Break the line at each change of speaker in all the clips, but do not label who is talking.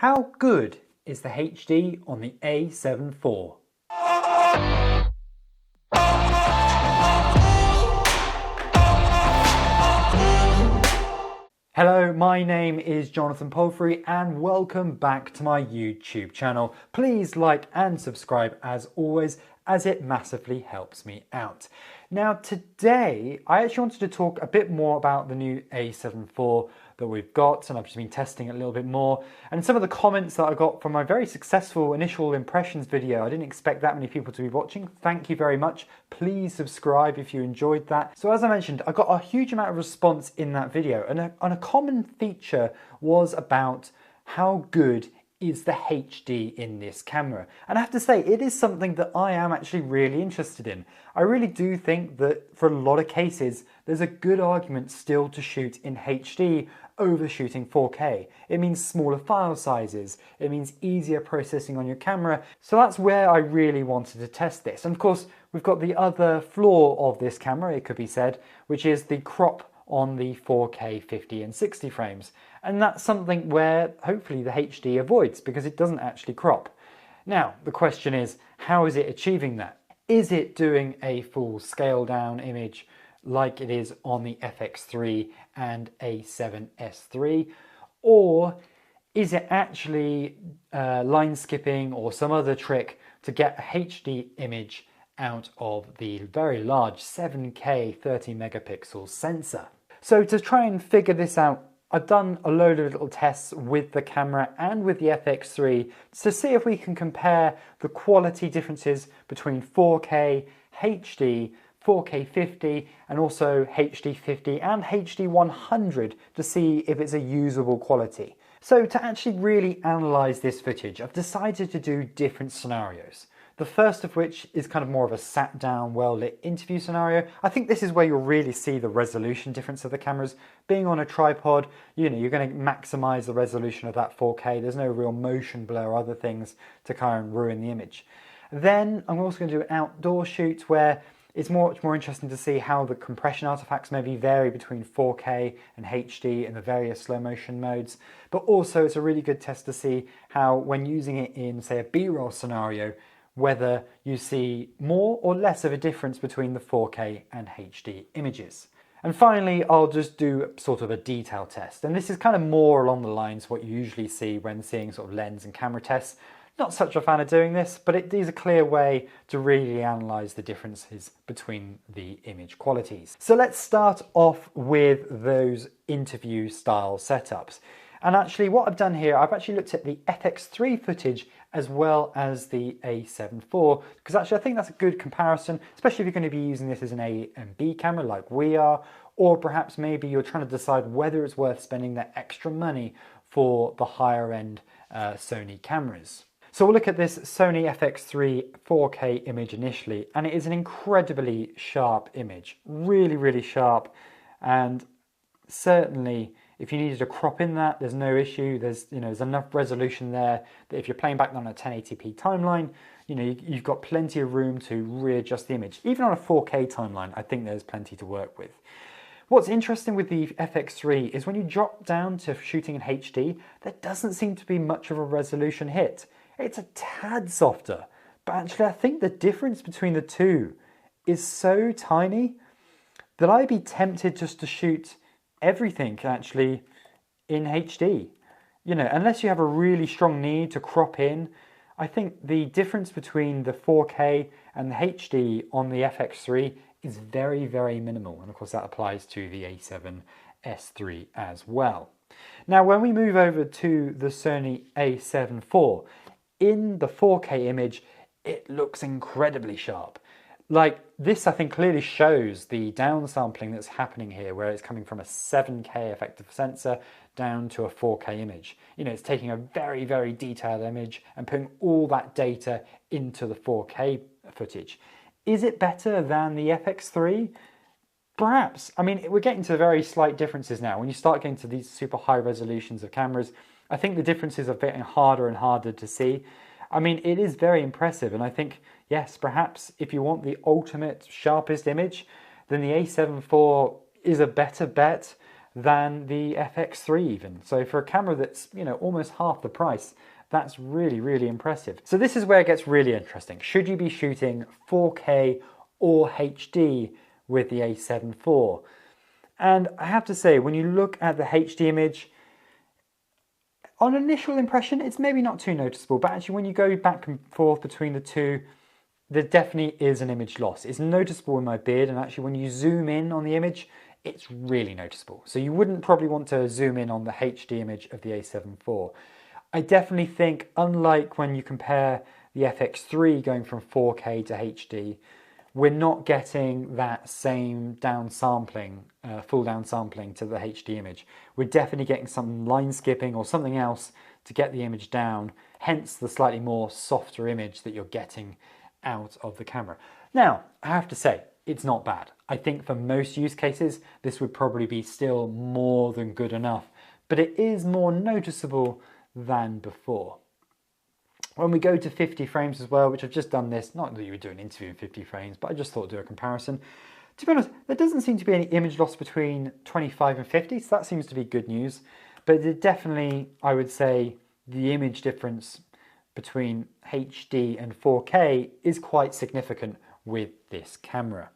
How good is the HD on the A7IV? Hello, my name is Jonathan Palfrey and welcome back to my YouTube channel. Please like and subscribe as always, as it massively helps me out. Now today I actually wanted to talk a bit more about the new A7IV that we've got, and I've just been testing it a little bit more, and some of the comments that I got from my very successful initial impressions video. I didn't expect that many people to be watching. Thank you very much. Please subscribe if you enjoyed that. So as I mentioned, I got a huge amount of response in that video, and a common feature was about how good is the HD in this camera. And I have to say, it is something that I am actually really interested in. I really do think that for a lot of cases, there's a good argument still to shoot in HD over shooting 4K. It means smaller file sizes, it means easier processing on your camera. So that's where I really wanted to test this. And of course, we've got the other flaw of this camera, it could be said, which is the crop on the 4K 50 and 60 frames. And that's something where hopefully the HD avoids, because it doesn't actually crop. Now, the question is, how is it achieving that? Is it doing a full scale down image like it is on the FX3 and A7S3? Or is it actually line skipping or some other trick to get a HD image out of the very large 7K 30 megapixel sensor? So to try and figure this out, I've done a load of little tests with the camera and with the FX3 to see if we can compare the quality differences between 4K, HD, 4K 50 and also HD 50 and HD 100 to see if it's a usable quality. So to actually really analyze this footage, I've decided to do different scenarios. The first of which is kind of more of a sat down, well-lit interview scenario. I think this is where you'll really see the resolution difference of the cameras. Being on a tripod, you're going to maximize the resolution of that 4K. There's no real motion blur or other things to kind of ruin the image. Then I'm also going to do an outdoor shoot where it's much more interesting to see how the compression artifacts maybe vary between 4K and HD and the various slow motion modes. But also it's a really good test to see how, when using it in, say, a B-roll scenario, whether you see more or less of a difference between the 4K and HD images. And finally, I'll just do sort of a detail test. And this is kind of more along the lines what you usually see when seeing sort of lens and camera tests. Not such a fan of doing this, but it is a clear way to really analyze the differences between the image qualities. So let's start off with those interview style setups. And actually what I've done here, I've actually looked at the FX3 footage as well as the A7IV, because actually I think that's a good comparison, especially if you're going to be using this as an A and B camera like we are, or perhaps maybe you're trying to decide whether it's worth spending that extra money for the higher end Sony cameras. So we'll look at this Sony FX3 4K image initially, and it is an incredibly sharp image, really sharp, and certainly if you needed to crop in that, there's no issue. There's enough resolution there that if you're playing back on a 1080p timeline, you've got plenty of room to readjust the image. Even on a 4K timeline, I think there's plenty to work with. What's interesting with the FX3 is when you drop down to shooting in HD, there doesn't seem to be much of a resolution hit. It's a tad softer, but actually I think the difference between the two is so tiny that I'd be tempted just to shoot everything actually in HD. Unless you have a really strong need to crop in, I think the difference between the 4K and the HD on the FX3 is very minimal. And of course that applies to the A7S3 as well. Now when we move over to the Sony A7IV, in the 4K image, it looks incredibly sharp. Like this, I think clearly shows the downsampling that's happening here, where it's coming from a 7K effective sensor down to a 4K image. It's taking a very detailed image and putting all that data into the 4K footage. Is it better than the FX3? Perhaps. I mean, we're getting to very slight differences now. When you start getting to these super high resolutions of cameras, I think the differences are getting harder and harder to see. I mean, it is very impressive, and I think, yes, perhaps if you want the ultimate sharpest image, then the A7IV is a better bet than the FX3 even. So for a camera that's, almost half the price, that's really, really impressive. So this is where it gets really interesting. Should you be shooting 4K or HD with the A7IV? And I have to say, when you look at the HD image, on initial impression, it's maybe not too noticeable, but actually when you go back and forth between the two, there definitely is an image loss. It's noticeable in my beard, and actually when you zoom in on the image, it's really noticeable. So you wouldn't probably want to zoom in on the HD image of the A7IV. I definitely think, unlike when you compare the FX3 going from 4K to HD, we're not getting that same downsampling, full downsampling to the HD image. We're definitely getting some line skipping or something else to get the image down, hence the slightly more softer image that you're getting out of the camera. Now, I have to say, it's not bad. I think for most use cases, this would probably be still more than good enough, but it is more noticeable than before. When we go to 50 frames as well, which I've just done this, not that you would do an interview in 50 frames, but I just thought I'd do a comparison. To be honest, there doesn't seem to be any image loss between 25 and 50, so that seems to be good news. But it definitely, I would say, the image difference between HD and 4K is quite significant with this camera.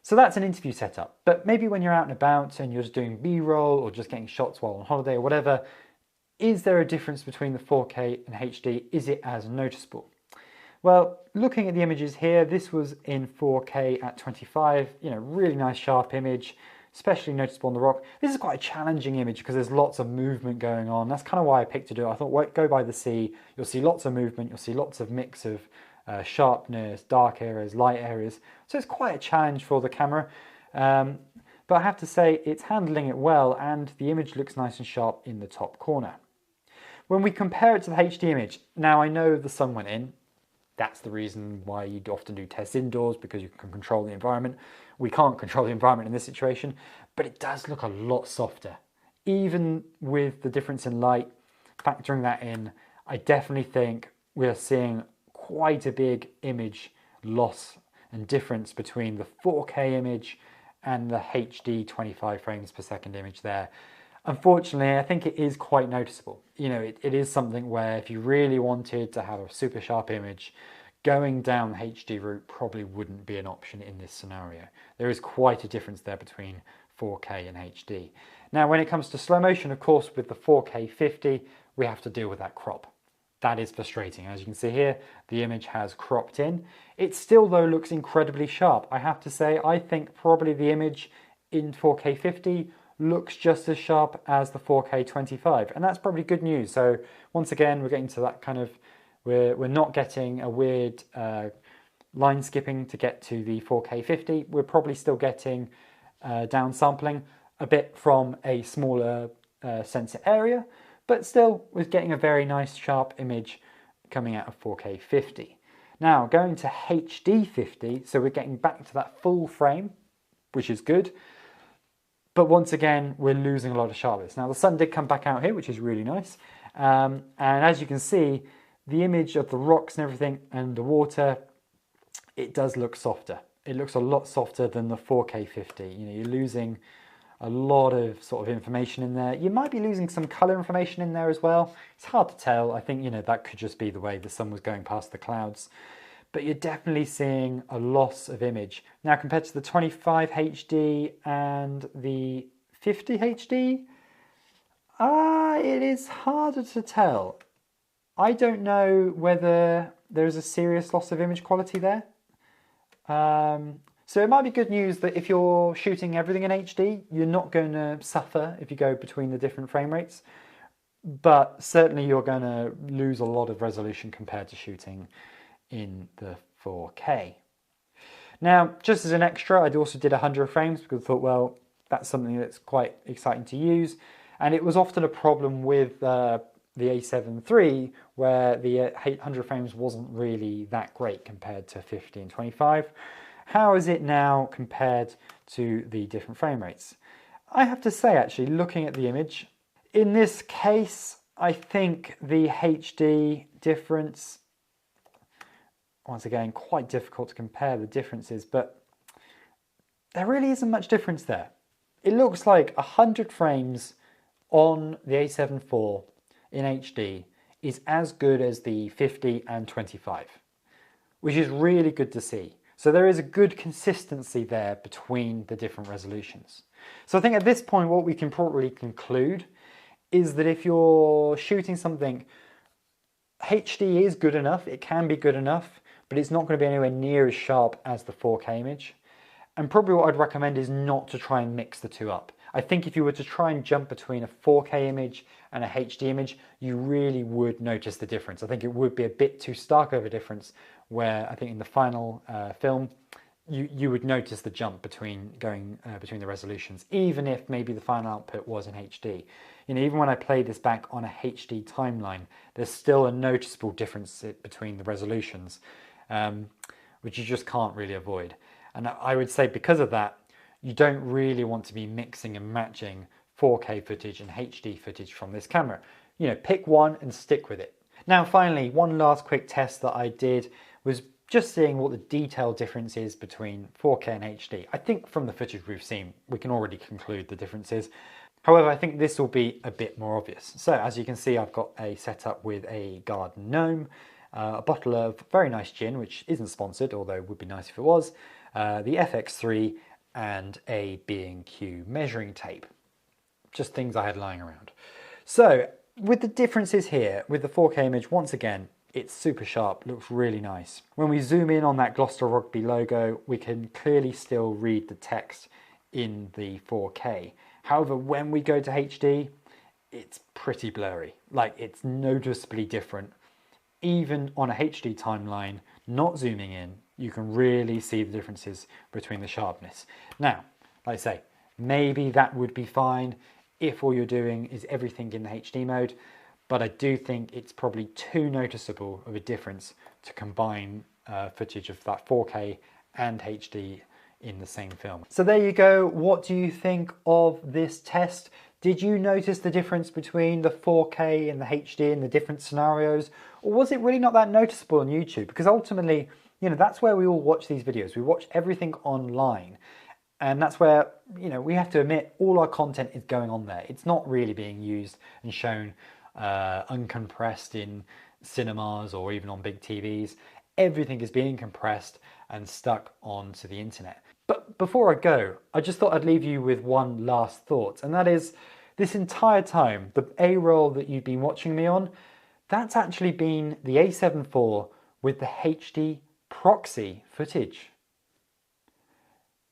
So that's an interview setup, but maybe when you're out and about and you're just doing B-roll or just getting shots while on holiday or whatever, is there a difference between the 4K and HD? Is it as noticeable? Well, looking at the images here, this was in 4K at 25, really nice sharp image, especially noticeable on the rock. This is quite a challenging image because there's lots of movement going on. That's kind of why I picked to do it. I thought, go by the sea, you'll see lots of movement, you'll see lots of mix of sharpness, dark areas, light areas. So it's quite a challenge for the camera. But I have to say, it's handling it well, and the image looks nice and sharp in the top corner. When we compare it to the HD image, now I know the sun went in. That's the reason why you'd often do tests indoors, because you can control the environment. We can't control the environment in this situation, but it does look a lot softer. Even with the difference in light, factoring that in, I definitely think we're seeing quite a big image loss and difference between the 4K image and the HD 25 frames per second image there. Unfortunately, I think it is quite noticeable. It is something where if you really wanted to have a super sharp image, going down the HD route probably wouldn't be an option in this scenario. There is quite a difference there between 4K and HD. Now, when it comes to slow motion, of course, with the 4K 50, we have to deal with that crop. That is frustrating. As you can see here, the image has cropped in. It still, though, looks incredibly sharp. I have to say, I think probably the image in 4K 50 looks just as sharp as the 4K 25, and that's probably good news. So once again, we're getting to that kind of, we're not getting a weird line skipping to get to the 4K 50. We're probably still getting downsampling a bit from a smaller sensor area, but still we're getting a very nice sharp image coming out of 4K 50. Now going to HD 50, so we're getting back to that full frame, which is good. But once again, we're losing a lot of sharpness. Now the sun did come back out here, which is really nice. And as you can see, the image of the rocks and everything and the water, it does look softer. It looks a lot softer than the 4K 50. You're losing a lot of sort of information in there. You might be losing some color information in there as well. It's hard to tell. I think, that could just be the way the sun was going past the clouds. But you're definitely seeing a loss of image. Now compared to the 25 HD and the 50 HD, it is harder to tell. I don't know whether there's a serious loss of image quality there. So it might be good news that if you're shooting everything in HD, you're not going to suffer if you go between the different frame rates. But certainly you're going to lose a lot of resolution compared to shooting in the 4K. Now, just as an extra, I also did 100 frames because I thought, well, that's something that's quite exciting to use. And it was often a problem with the A7 III where the 100 frames wasn't really that great compared to 50 and 25. How is it now compared to the different frame rates? I have to say, actually, looking at the image, in this case, I think the HD difference, once again, quite difficult to compare the differences, but there really isn't much difference there. it looks like 100 frames on the A7 IV in HD is as good as the 50 and 25, which is really good to see. So there is a good consistency there between the different resolutions. So I think at this point what we can probably conclude is that if you're shooting something, HD is good enough, it can be good enough, but it's not going to be anywhere near as sharp as the 4K image. And probably what I'd recommend is not to try and mix the two up. I think if you were to try and jump between a 4K image and a HD image, you really would notice the difference. I think it would be a bit too stark of a difference, where I think in the final film, you would notice the jump between between the resolutions, even if maybe the final output was in HD. You know, even when I play this back on a HD timeline, there's still a noticeable difference between the resolutions, which you just can't really avoid. And I would say because of that, you don't really want to be mixing and matching 4K footage and HD footage from this camera. You know, pick one and stick with it. Now finally, one last quick test that I did was just seeing what the detail difference is between 4K and HD. I think from the footage we've seen, we can already conclude the differences. However, I think this will be a bit more obvious. So as you can see, I've got a setup with a garden gnome, a bottle of very nice gin, which isn't sponsored, although it would be nice if it was, the FX3, and a B&Q measuring tape. Just things I had lying around. So with the differences here, with the 4K image, once again, it's super sharp, looks really nice. When we zoom in on that Gloucester Rugby logo, we can clearly still read the text in the 4K. However, when we go to HD, it's pretty blurry. Like, it's noticeably different. Even on a HD timeline, not zooming in, you can really see the differences between the sharpness. Now, like I say, maybe that would be fine if all you're doing is everything in the HD mode, but I do think it's probably too noticeable of a difference to combine footage of that 4K and HD in the same film. So there you go. What do you think of this test? Did you notice the difference between the 4K and the HD in the different scenarios? Or was it really not that noticeable on YouTube? Because ultimately, you know, that's where we all watch these videos. We watch everything online. And that's where, you know, we have to admit all our content is going on there. It's not really being used and shown uncompressed in cinemas or even on big TVs. Everything is being compressed and stuck onto the internet. But before I go, I just thought I'd leave you with one last thought, and that is, this entire time, the A-roll that you've been watching me on, that's actually been the A7 IV with the HD proxy footage.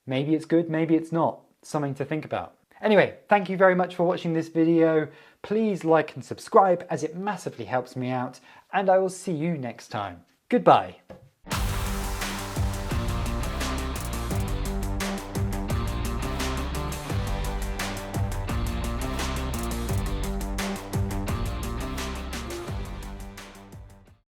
Maybe it's good, maybe it's not. Something to think about. Anyway, thank you very much for watching this video. Please like and subscribe, as it massively helps me out, and I will see you next time. Goodbye.